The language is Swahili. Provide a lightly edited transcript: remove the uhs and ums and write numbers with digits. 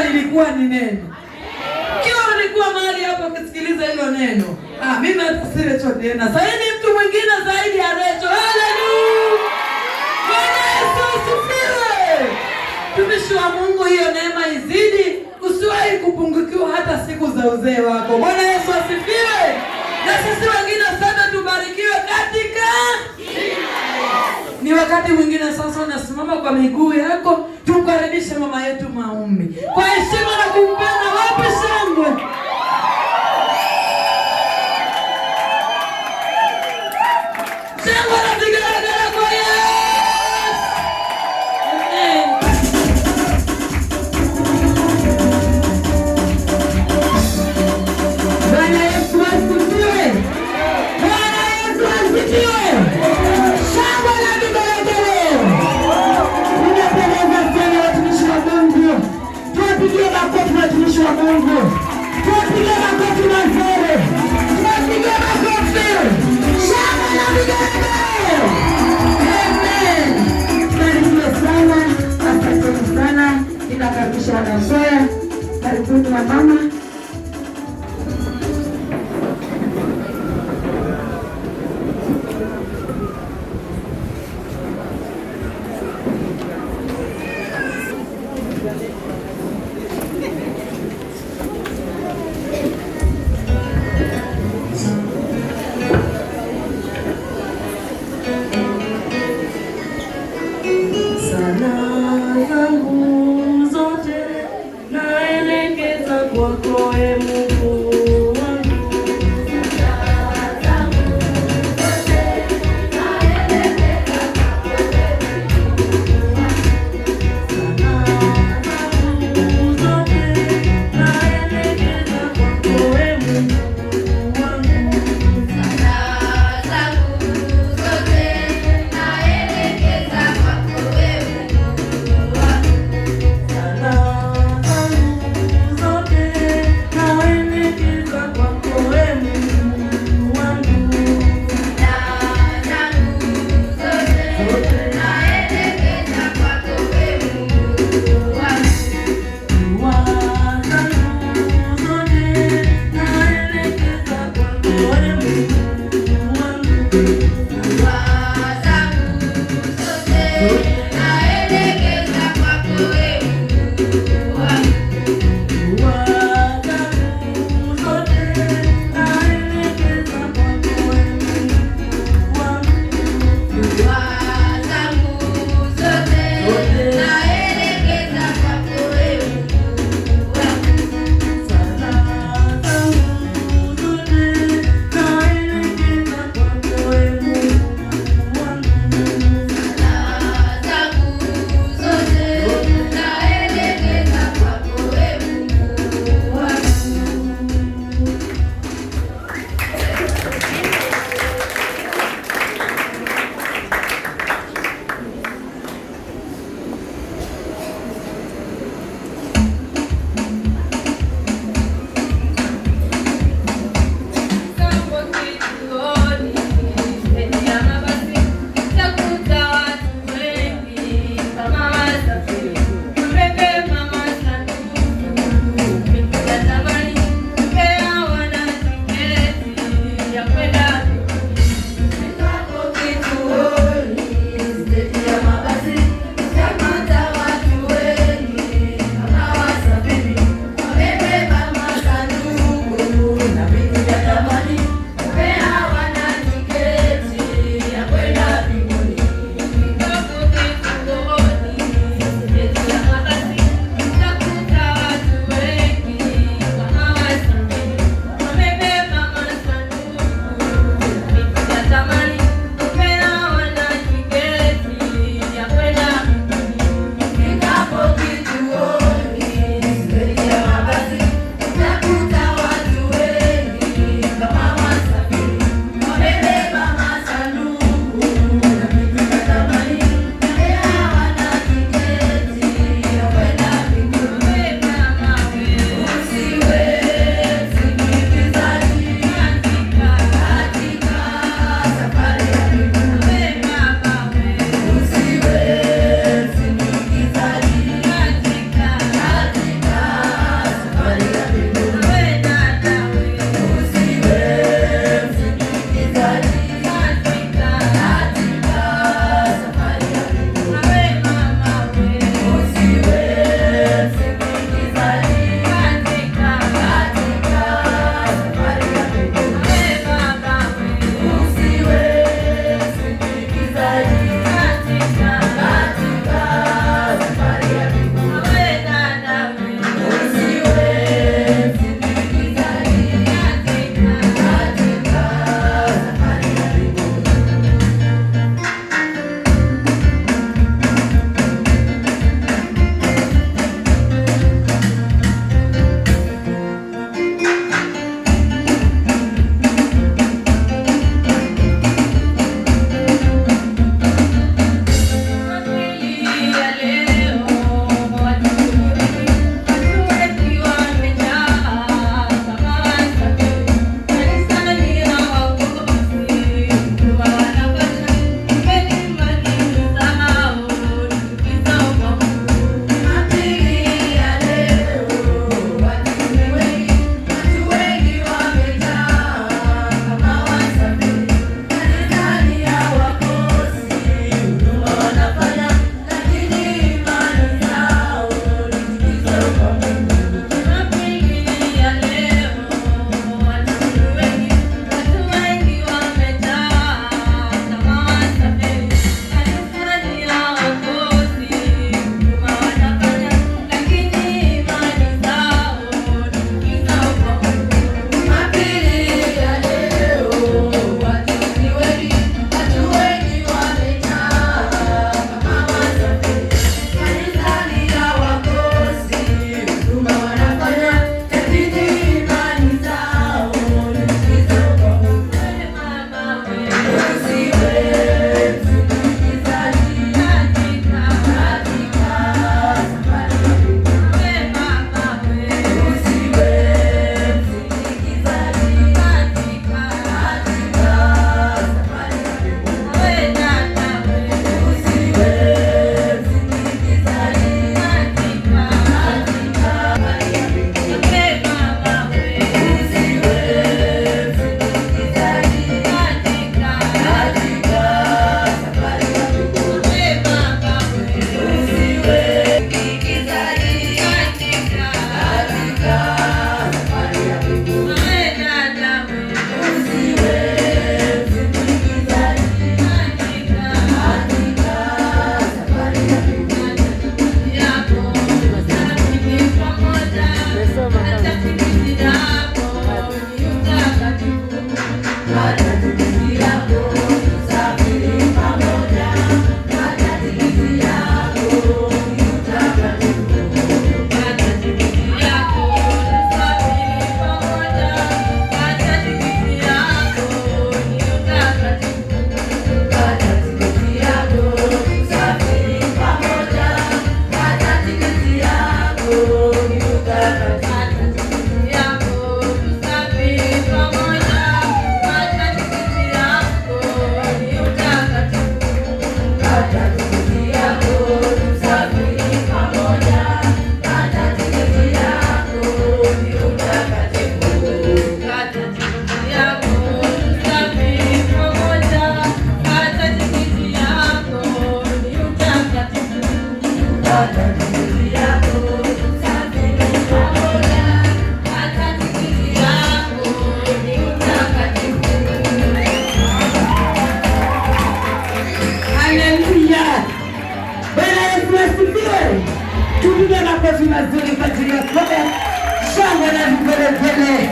lilikuwa ni neno. Kiwa ulikuwa mahali hapo ukisikiliza hilo neno, mimi hata sile chote na sasa ni mtu mwingine zaidi ya Recho. Haleluya! Bwana Yesu asifiwe. Tumishi wa Mungu, hiyo neema izidi, usiwahi kupungukiwa hata siku za uzee wako. Bwana Yesu asifiwe. Na sisi wengine sana tubarikiwe katika ni wakati mwingine sasa unasimama kwa miguu yako, tukaribishe mama yetu Maombi kwa heshima na kumpenda. Wapi shangwe? Shangwe na vigelegele kwa Yesu. Bwana Yesu asifiwe. Bwana Yesu asifiwe. Shangwe na vigelegele. Unapendeza sana watumishi wa Mungu. Tuwapigie makofi watumishi wa Mungu. Tuwapigie makofi mazuri. Tuwapigie makofi. Shangwe na vigelegele. Amen. Karibuni sana. Asante sana. Ninakaribisha wanazoea. Karibuni wa mama. Tupige makofi mazuri kwa ajili ya kwaya. Shangwe na vigelegele.